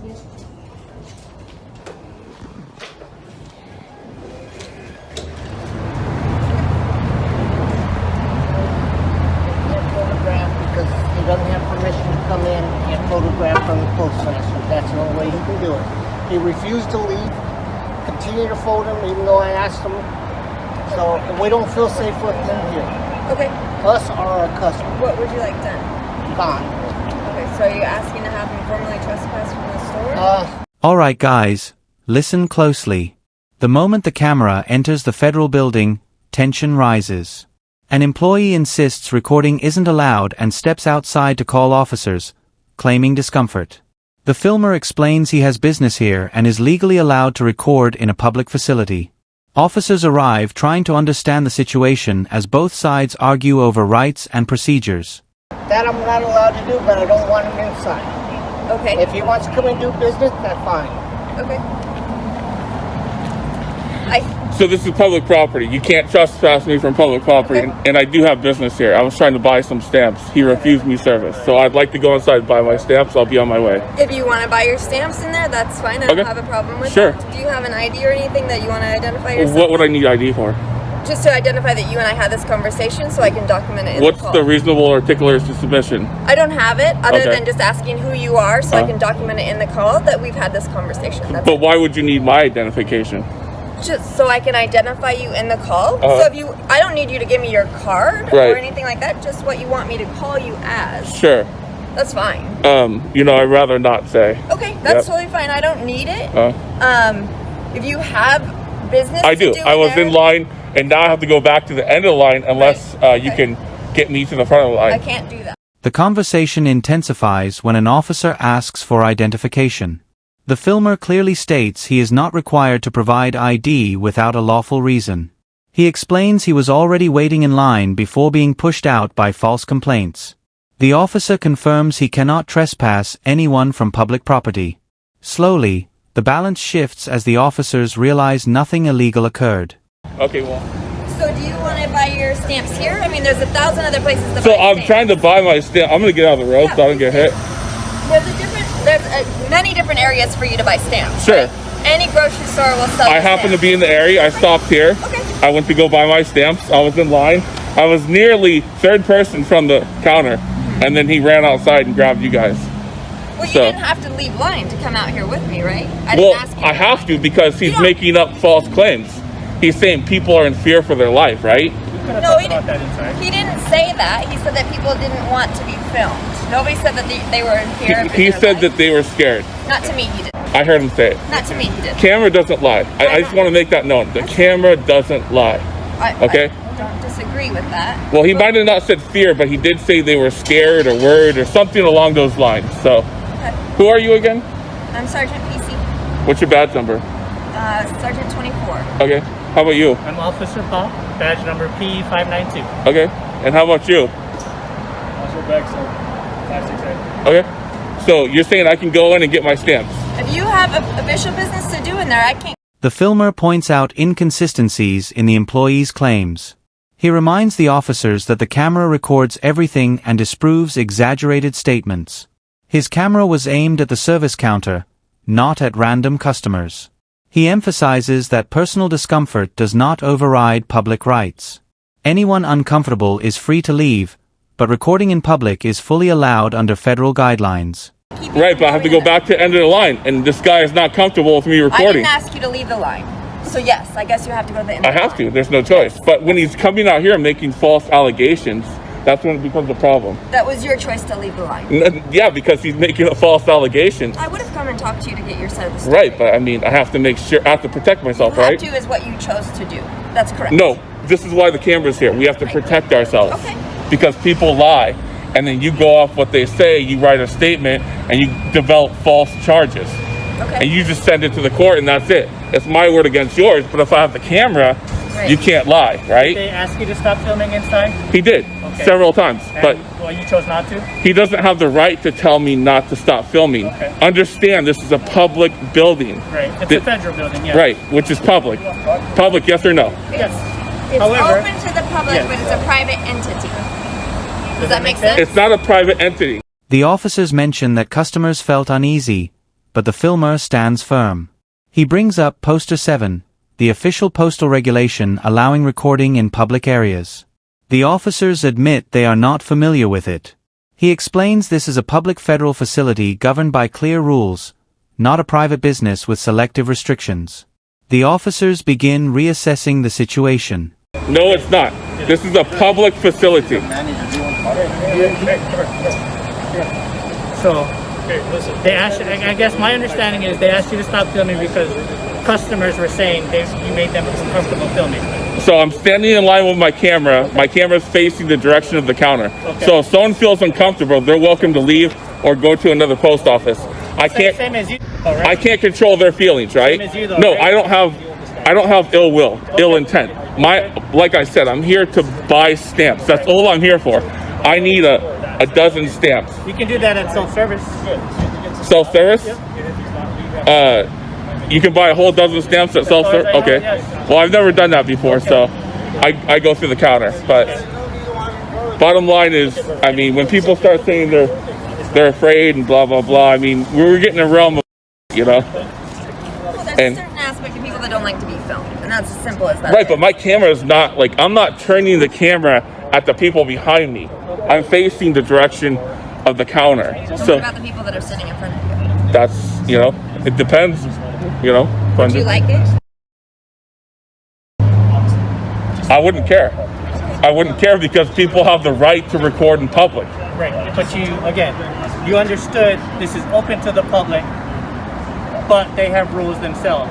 Because he doesn't have permission to come in and photograph from the postmaster. That's the only way he can do it. He refused to leave, continue to phone him even though I asked him. So we don't feel safe with him here. Okay. Us or our customer. What would you like done? Gone. Okay, so are you asking to have him formally trespass from the store? Alright guys, listen closely. The moment the camera enters the federal building, tension rises. An employee insists recording isn't allowed and steps outside to call officers, claiming discomfort. The filmer explains he has business here and is legally allowed to record in a public facility. Officers arrive trying to understand the situation as both sides argue over rights and procedures. That I'm not allowed to do, but I don't want him inside. Okay. If he wants to come and do business, that's fine. Okay. So this is public property. You can't trespass me from public property, and I do have business here. I was trying to buy some stamps. He refused me service. So I'd like to go inside and buy my stamps. I'll be on my way. If you want to buy your stamps in there, that's fine. I don't have a problem with that. Do you have an ID or anything that you want to identify yourself? What would I need ID for? Just to identify that you and I had this conversation so I can document it in What's the call. the reasonable particulars to submission? I don't have it other than just asking who you are so I can document it in the call that we've had this conversation. But why would you need my identification? Just so I can identify you in the call. So if you, I don't need you to give me your card or anything like that, just what you want me to call you as. Sure. That's fine. I'd rather not say. Okay, that's totally fine. I don't need it. If you have business I do. I was in line, and now I have to go back to the end of the line unless you can get me to the front of the line. I can't do that. The conversation intensifies when an officer asks for identification. The filmer clearly states he is not required to provide ID without a lawful reason. He explains he was already waiting in line before being pushed out by false complaints. The officer confirms he cannot trespass anyone from public property. Slowly, the balance shifts as the officers realize nothing illegal occurred. Okay, well. So do you want to buy your stamps here? I mean, there's 1,000 other places to buy So I'm stamps. trying to buy my stamp. I'm going to get out of the road so I don't get hit. There's many different areas for you to buy stamps. Sure. Right? Any grocery store will sell I happen to be in the area. I stopped here. Okay. I went to go buy my stamps. I was in line. I was nearly third person from the counter. And then he ran outside and grabbed you guys. Well, you didn't have to leave line to come out here with me, right? I didn't ask you. I have to because he's making up false claims. He's saying people are in fear for their life, right? No, he didn't say that. He said that people didn't want to be filmed. Nobody said that they were in fear. He said that they were scared. Not to me, he did. I heard him say it. Not to me, he did. Camera doesn't lie. I just want to make that known. The camera doesn't lie. Okay? I don't disagree with that. Well, he might have not said fear, but he did say they were scared or worried or something along those lines. So, who are you again? I'm Sergeant PC. What's your badge number? Sergeant 24. Okay. How about you? I'm Officer Paul, badge number P592. Okay. And how about you? Officer Bexel, 568. Okay. So you're saying I can go in and get my stamps? If you have official business to do in there, I can't. The filmer points out inconsistencies in the employee's claims. He reminds the officers that the camera records everything and disproves exaggerated statements. His camera was aimed at the service counter, not at random customers. He emphasizes that personal discomfort does not override public rights. Anyone uncomfortable is free to leave, but recording in public is fully allowed under federal guidelines. Right, but I have to go back to the end of the line, and this guy is not comfortable with me recording. I didn't ask you to leave the line. So yes, I guess you have to go to the end of the line. I have to. There's no choice. But when he's coming out here and making false allegations, that's when it becomes a problem. That was your choice to leave the line. Yeah, because he's making a false allegation. I would have come and talked to you to get your side of the story. Right, but I mean, I have to make sure, I have to protect myself, right? Have to is what you chose to do. That's correct. No, this is why the camera's here. We have to protect ourselves. Okay. Because people lie, and then you go off what they say, you write a statement, and you develop false charges. Okay. And you just send it to the court, and that's it. It's my word against yours, but if I have the camera, you can't lie, right? Did they ask you to stop filming inside? He did, several times, but you chose not to? he doesn't have the right to tell me not to stop filming. Okay. Understand, this is a public building. Right, it's a federal building, yeah. Right, which is public. Public, yes or no? Yes. It's However, open to the public, but it's a private entity. Does that make sense? It's not a private entity. The officers mention that customers felt uneasy, but the filmer stands firm. He brings up Poster 7, the official postal regulation allowing recording in public areas. The officers admit they are not familiar with it. He explains this is a public federal facility governed by clear rules, not a private business with selective restrictions. The officers begin reassessing the situation. No, it's not. This is a public facility. So, they asked you, I guess my understanding is they asked you to stop filming because customers were saying you made them uncomfortable filming. So I'm standing in line with my camera. My camera's facing the direction of the counter. Okay. So if someone feels uncomfortable, they're welcome to leave or go to another post office. I can't. Same as you, though, right? I can't control their feelings, right? Same as you, though, No, right? I don't have ill will, ill intent. Like I said, I'm here to buy stamps. That's all I'm here for. I need a dozen stamps. You can do that at self-service. Self-service? You can buy a whole dozen stamps at self-service? Okay. Well, I've never done that before, so I go through the counter. But bottom line is, I mean, when people start saying they're afraid and blah, blah, blah, I mean, we're getting a realm of, you know? Well, there's a certain aspect of people that don't like to be filmed, and that's as simple as that. Right, but my camera is not, like, I'm not turning the camera at the people behind me. I'm facing the direction of the counter. What So about the people that are sitting in front of you? that's, you know, it depends, you know. Do you like it? I wouldn't care. I wouldn't care because people have the right to record in public. Right, but you understood this is open to the public, but they have rules themselves.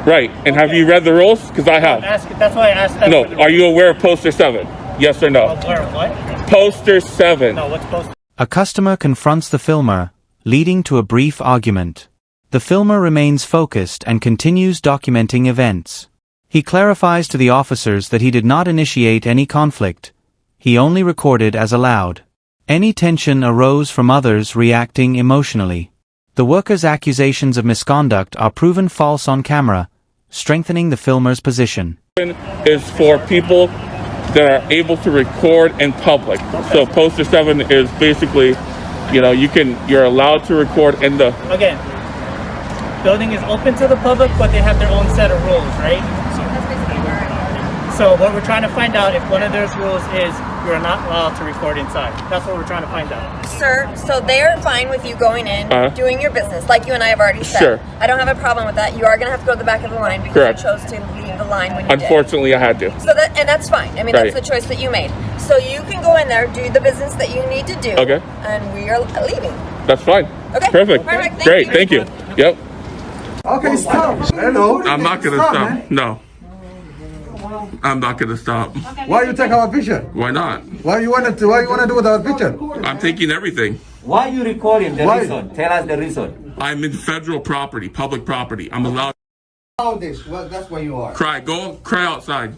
Right, and have you read the rules? Because I have. That's why I asked that. No, are you aware of Poster 7? Yes or no? Aware of what? Poster 7. No, what's Poster? A customer confronts the filmer, leading to a brief argument. The filmer remains focused and continues documenting events. He clarifies to the officers that he did not initiate any conflict. He only recorded as allowed. Any tension arose from others reacting emotionally. The worker's accusations of misconduct are proven false on camera, strengthening the filmer's position. Is for people that are able to record in public. So Poster 7 is basically, you know, you're allowed to record in the. Again, building is open to the public, but they have their own set of rules, right? So what we're trying to find out if one of those rules is you're not allowed to record inside. That's what we're trying to find out. Sir, so they're fine with you going in, doing your business, like you and I have already said. Sure. I don't have a problem with that. You are going to have to go to the back of the line because Correct. you chose to leave the line when you Unfortunately, I had to. did. So and that's fine. I mean, Right. that's the choice that you made. So you can go in there, do the business that you need to do. Okay. And we are leaving. That's fine. Okay. Perfect. Perfect. Great. Thank you. Yep. Okay, stop. Hello. I'm not gonna Stop, stop. man. No. I'm not gonna stop. Why you take our picture? Why not? What you wanna do with our picture? I'm taking everything. Why you recording? The Why? reason. Tell us the reason. I'm in federal property, public property. I'm allowed All this. Well, that's where you are. to cry. Go cry outside.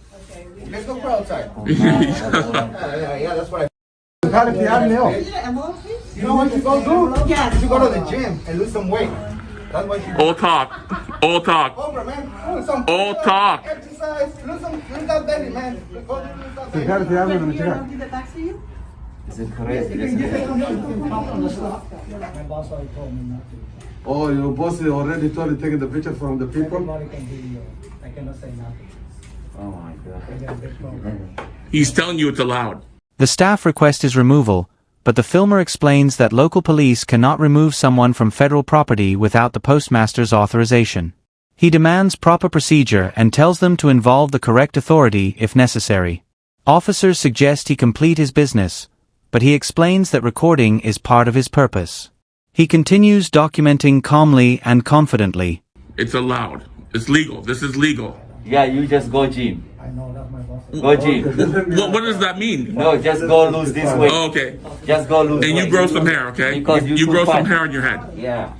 Let's go outside. Yeah, that's what I. You know what you go do? Yeah. You go to the gym and lose some weight. That's what you do. All talk. All talk. Over, man. Do some All talk. exercise. Lose that belly, man. Go lose that belly. Is it crazy? Oh, your boss already told you taking the picture from the people? Oh my God. He's telling you it's allowed. The staff request his removal, but the filmer explains that local police cannot remove someone from federal property without the postmaster's authorization. He demands proper procedure and tells them to involve the correct authority if necessary. Officers suggest he complete his business, but he explains that recording is part of his purpose. He continues documenting calmly and confidently. It's allowed. It's legal. This is legal. Yeah, you just go gym. Go gym. What does that mean? No, just go lose this weight. Oh, okay. Just go lose And you weight. grow some hair, okay? Because you You grow too some fat. hair on your head. Yeah.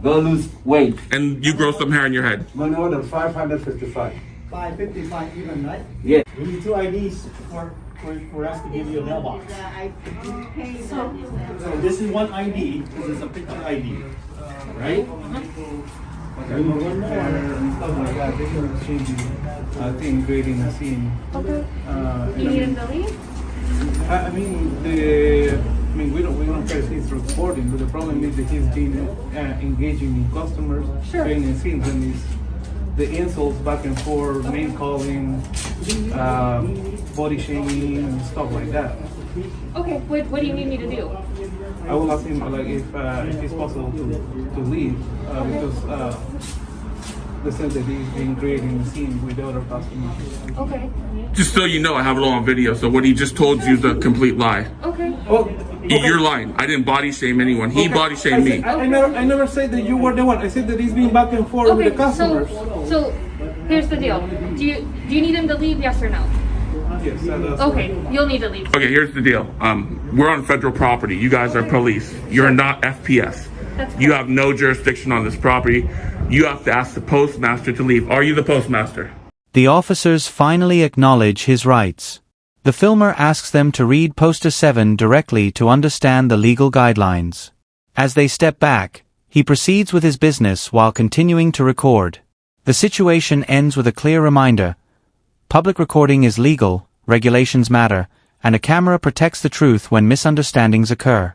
Go lose weight. And you grow some hair on your head. Money order 555. 555 even, right? Yeah. We need 2 IDs for us to give you a mailbox. So this is one ID. This is a picture ID, right? I think grading a scene. You need a billing? I mean, the I mean, we don't care if he's recording, but the problem is that he's been engaging in customers, creating scenes, and it's the insults back and forth, name calling, body shaming, and stuff like that. Okay, what do you need me to do? I will ask him like if it's possible to leave because the sense that he's been creating a scene with the other customers. Okay. Just so you know, I have it all on video. So what he just told you is a complete lie. Okay. Oh, You're lying. I didn't body shame anyone. He body shamed me. I never said that you were the one. I said that he's been back and forth with the customers. So here's the deal. Do you need him to leave? Yes or no? Yes. Okay, you'll need to leave. Okay, here's the deal. We're on federal property. You guys are police. You're not FPS. You have no jurisdiction on this property. You have to ask the postmaster to leave. Are you the postmaster? The officers finally acknowledge his rights. The filmer asks them to read Poster 7 directly to understand the legal guidelines. As they step back, he proceeds with his business while continuing to record. The situation ends with a clear reminder: public recording is legal, regulations matter, and a camera protects the truth when misunderstandings occur.